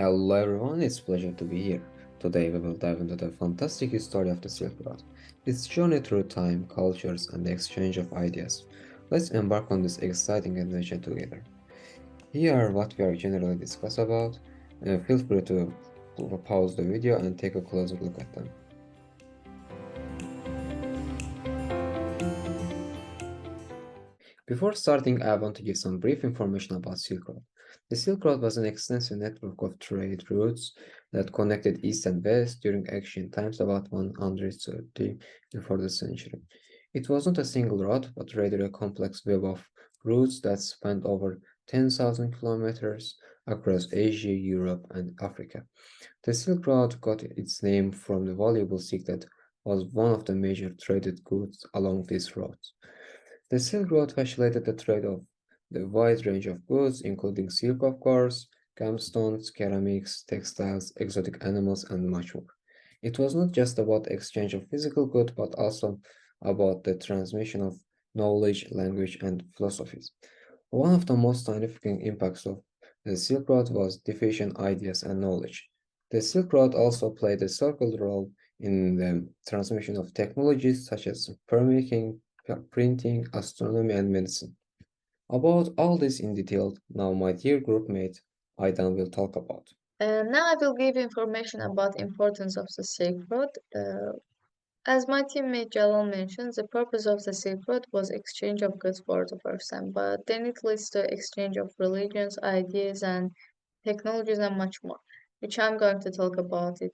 Hello everyone, it's a pleasure to be here. Today we will dive into the fantastic story of the Silk Road, its journey through time, cultures, and the exchange of ideas. Let's embark on this exciting adventure together. Here are what we are generally discuss about. Feel free to pause the video and take a closer look at them. Before starting, I want to give some brief information about Silk Road. The Silk Road was an extensive network of trade routes that connected East and West during ancient times about 130 before the century. It wasn't a single road, but rather a complex web of routes that spanned over 10,000 kilometers across Asia, Europe, and Africa. The Silk Road got its name from the valuable silk that was one of the major traded goods along these roads. The Silk Road facilitated the trade of the wide range of goods, including silk, of course, gemstones, ceramics, textiles, exotic animals, and much more. It was not just about exchange of physical goods, but also about the transmission of knowledge, language, and philosophies. One of the most significant impacts of the Silk Road was diffusion ideas and knowledge. The Silk Road also played a circular role in the transmission of technologies such as papermaking, printing, astronomy, and medicine. About all this in detail, now my dear groupmate Aidan will talk about. Now I will give information about importance of the Silk Road. As my teammate Jalal mentioned, the purpose of the Silk Road was exchange of goods for the first time, but then it leads to exchange of religions, ideas, and technologies, and much more, which I'm going to talk about it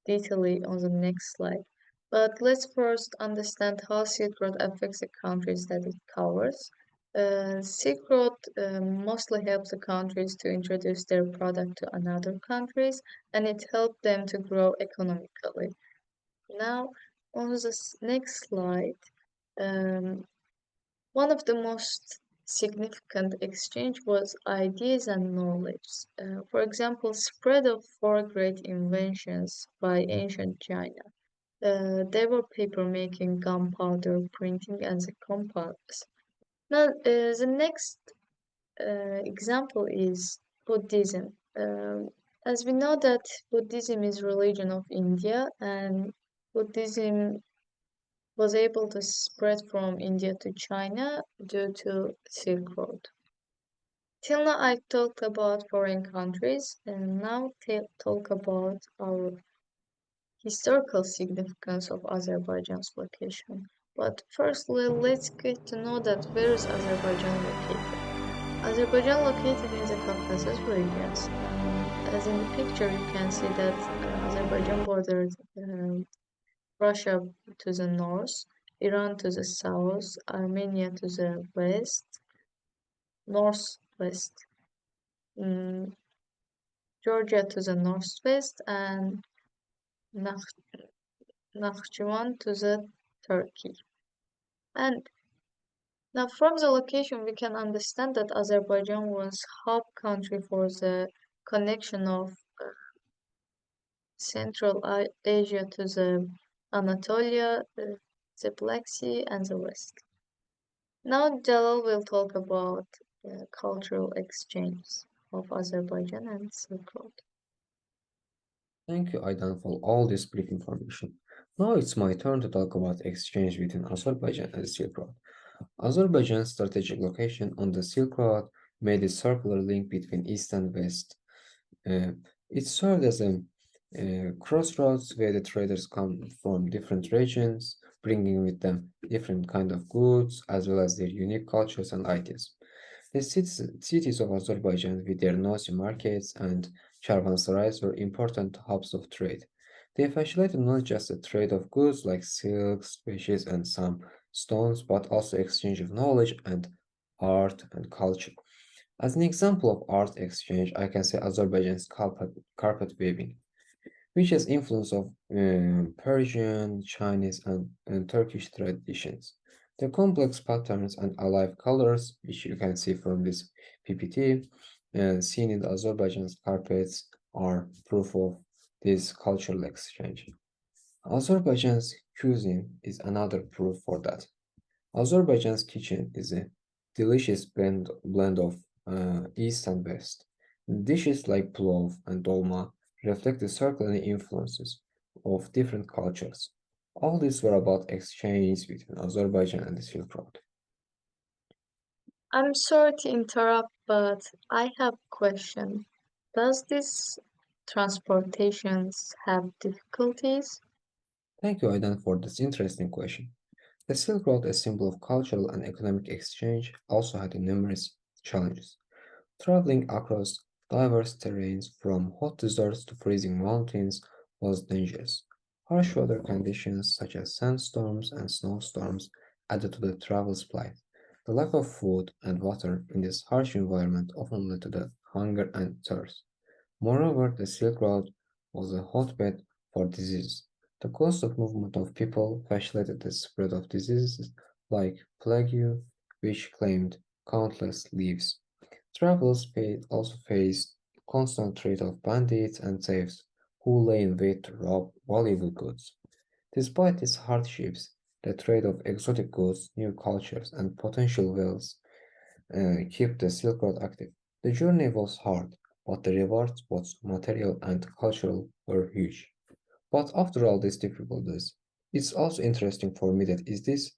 detailedly on the next slide. But let's first understand how Silk Road affects the countries that it covers. Silk Road mostly helps the countries to introduce their product to another countries, and it helped them to grow economically. Now, on the next slide, um, one of the most significant exchange was ideas and knowledge. For example, spread of four great inventions by ancient China. They were paper making, gunpowder, printing, and the compass. Now, the next example is Buddhism. As we know that Buddhism is religion of India, and Buddhism was able to spread from India to China due to Silk Road. Till now, I talked about foreign countries, and now talk about our historical significance of Azerbaijan's location. But firstly, let's get to know that where is Azerbaijan located? Azerbaijan located in the Caucasus regions. As in the picture, you can see that Azerbaijan bordered Russia to the north, Iran to the south, Armenia to the west, northwest, mm, Georgia to the northwest, and Nakh- Nakhchivan to the Turkey. And now from the location, we can understand that Azerbaijan was hub country for the connection of Central Asia to the Anatolia, the Black Sea, and the West. Now Jalal will talk about the cultural exchange of Azerbaijan and Silk Road. Thank you, Aidan, for all this brief information. Now it's my turn to talk about exchange between Azerbaijan and the Silk Road. Azerbaijan's strategic location on the Silk Road made a circular link between East and West. Uh, it served as a crossroads where the traders come from different regions, bringing with them different kind of goods as well as their unique cultures and ideas. The cities of Azerbaijan, with their noisy markets and caravanserais, were important hubs of trade. They facilitated not just the trade of goods like silks, spices, and some stones, but also exchange of knowledge and art and culture. As an example of art exchange, I can say Azerbaijan's carpet weaving, which has influence of Persian, Chinese, and Turkish traditions. The complex patterns and alive colors, which you can see from this PPT, seen in the Azerbaijan's carpets, are proof of this cultural exchange. Azerbaijan's cuisine is another proof for that. Azerbaijan's kitchen is a delicious blend of East and West. Dishes like plov and dolma reflect the circular influences of different cultures. All these were about exchanges between Azerbaijan and the Silk Road. I'm sorry to interrupt, but I have a question. Does this transportations have difficulties? Thank you, Aidan, for this interesting question. The Silk Road, a symbol of cultural and economic exchange, also had numerous challenges. Traveling across diverse terrains from hot deserts to freezing mountains was dangerous. Harsh weather conditions such as sandstorms and snowstorms added to the travel's plight. The lack of food and water in this harsh environment often led to the hunger and thirst. Moreover, the Silk Road was a hotbed for disease. The constant movement of people facilitated the spread of diseases like plague, which claimed countless lives. Also faced constant threat of bandits and thieves who lay in wait to rob valuable goods. Despite these hardships, the trade of exotic goods, new cultures, and potential wealth kept the Silk Road active. The journey was hard, but the rewards, both material and cultural, were huge. But after all these difficulties, it's also interesting for me that is this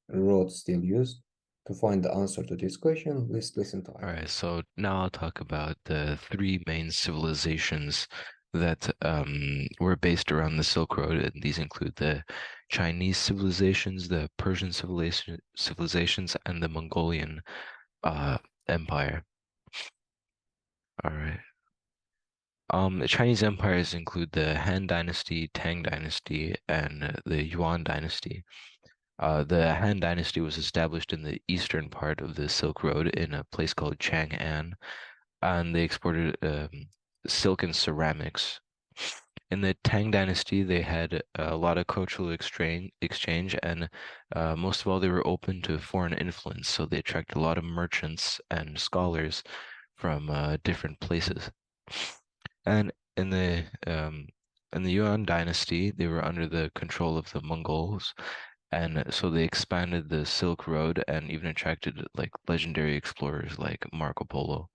road still used? To find the answer to this question, let's listen to All Aidan. right, so now I'll talk about the three main civilizations that were based around the Silk Road, and these include the Chinese civilizations, the Persian civilizations, and the Mongolian uh, Empire. All right. The Chinese empires include the Han Dynasty, Tang Dynasty, and the Yuan Dynasty. The Han Dynasty was established in the eastern part of the Silk Road in a place called Chang'an, and they exported silk and ceramics. In the Tang Dynasty, they had a lot of cultural exchange, and most of all, they were open to foreign influence, so they attracted a lot of merchants and scholars from different places. And in the Yuan Dynasty, they were under the control of the Mongols, and so they expanded the Silk Road and even attracted like legendary explorers like Marco Polo.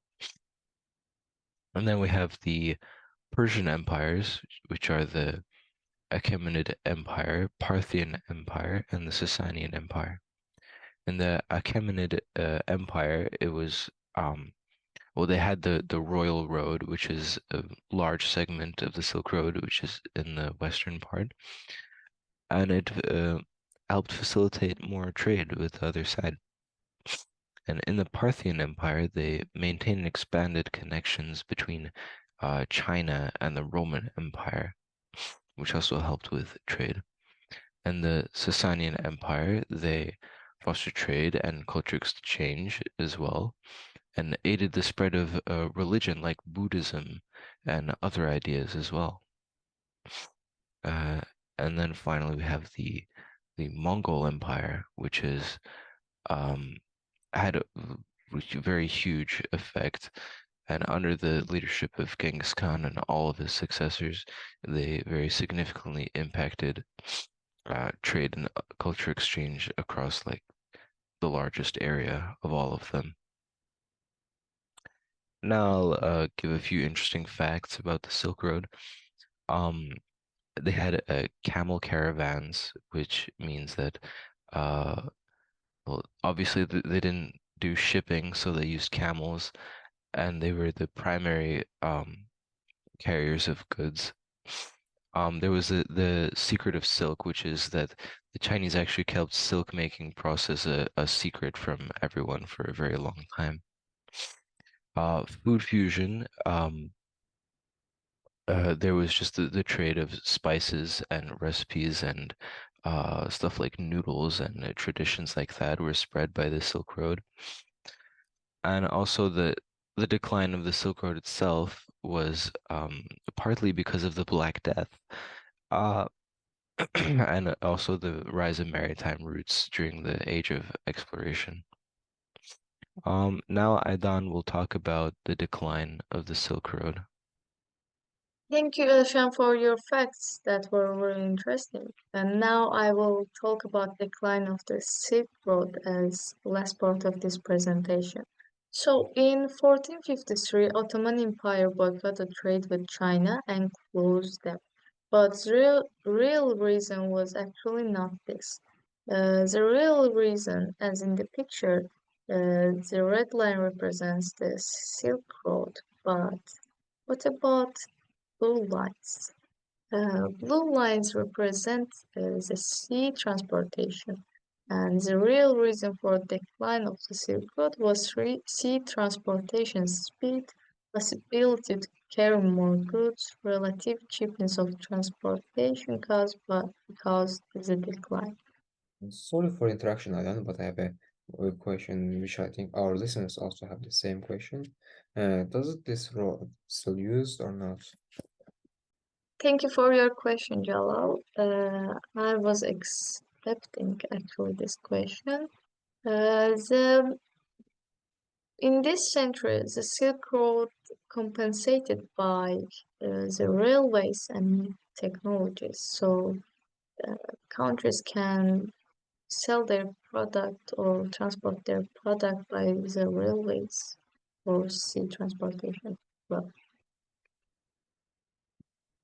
And then we have the Persian empires, which are the Achaemenid Empire, Parthian Empire, and the Sasanian Empire. In the Achaemenid Empire, it was well, they had the Royal Road, which is a large segment of the Silk Road, which is in the western part, and it helped facilitate more trade with the other side. And in the Parthian Empire, they maintained and expanded connections between China and the Roman Empire, which also helped with trade. And the Sasanian Empire, they fostered trade and culture exchange as well, and aided the spread of religion like Buddhism and other ideas as well. Uh, and then finally, we have the Mongol Empire, which is had a very huge effect. And under the leadership of Genghis Khan and all of his successors, they very significantly impacted trade and culture exchange across like the largest area of all of them. Now I'll give a few interesting facts about the Silk Road. Um, they had camel caravans, which means that well, obviously they didn't do shipping, so they used camels, and they were the primary carriers of goods. There was the secret of silk, which is that the Chinese actually kept silk making process a secret from everyone for a very long time. Food fusion, there was just the trade of spices and recipes and stuff like noodles and traditions like that were spread by the Silk Road. And also the decline of the Silk Road itself was partly because of the Black Death, uh, and also the rise of maritime routes during the age of exploration. Now Aidan will talk about the decline of the Silk Road. Thank you, Elshan, for your facts that were very interesting. And now I will talk about decline of the Silk Road as last part of this presentation. So in 1453, Ottoman Empire boycotted trade with China and closed them. But the real reason was actually not this. The real reason, as in the picture, the red line represents the Silk Road. But what about blue lines? Blue lines represent the sea transportation, and the real reason for the decline of the Silk Road was sea transportation speed, possibility to carry more goods, relative cheapness of transportation because the decline. Sorry for interaction, Alan, but I have a question which I think our listeners also have the same question. Does this road still used or not? Thank you for your question, Jalal. I was expecting actually this question. In this century, the Silk Road compensated by the railways and technologies, so countries can sell their product or transport their product by the railways or sea transportation. Well,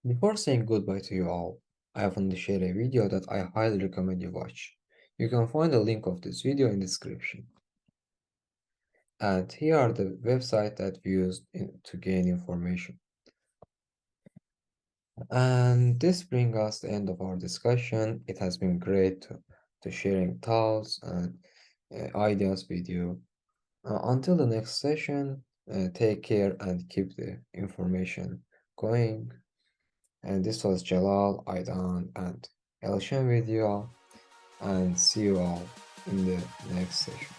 Before saying goodbye to you all, I want to share a video that I highly recommend you watch. You can find the link of this video in the description. And here are the websites that we used to gain information. And this brings us to the end of our discussion. It has been great to sharing thoughts and ideas with you. Until the next session, take care and keep the information going. And this was Jalal, Aidan, and Elshan with you all. And see you all in the next session.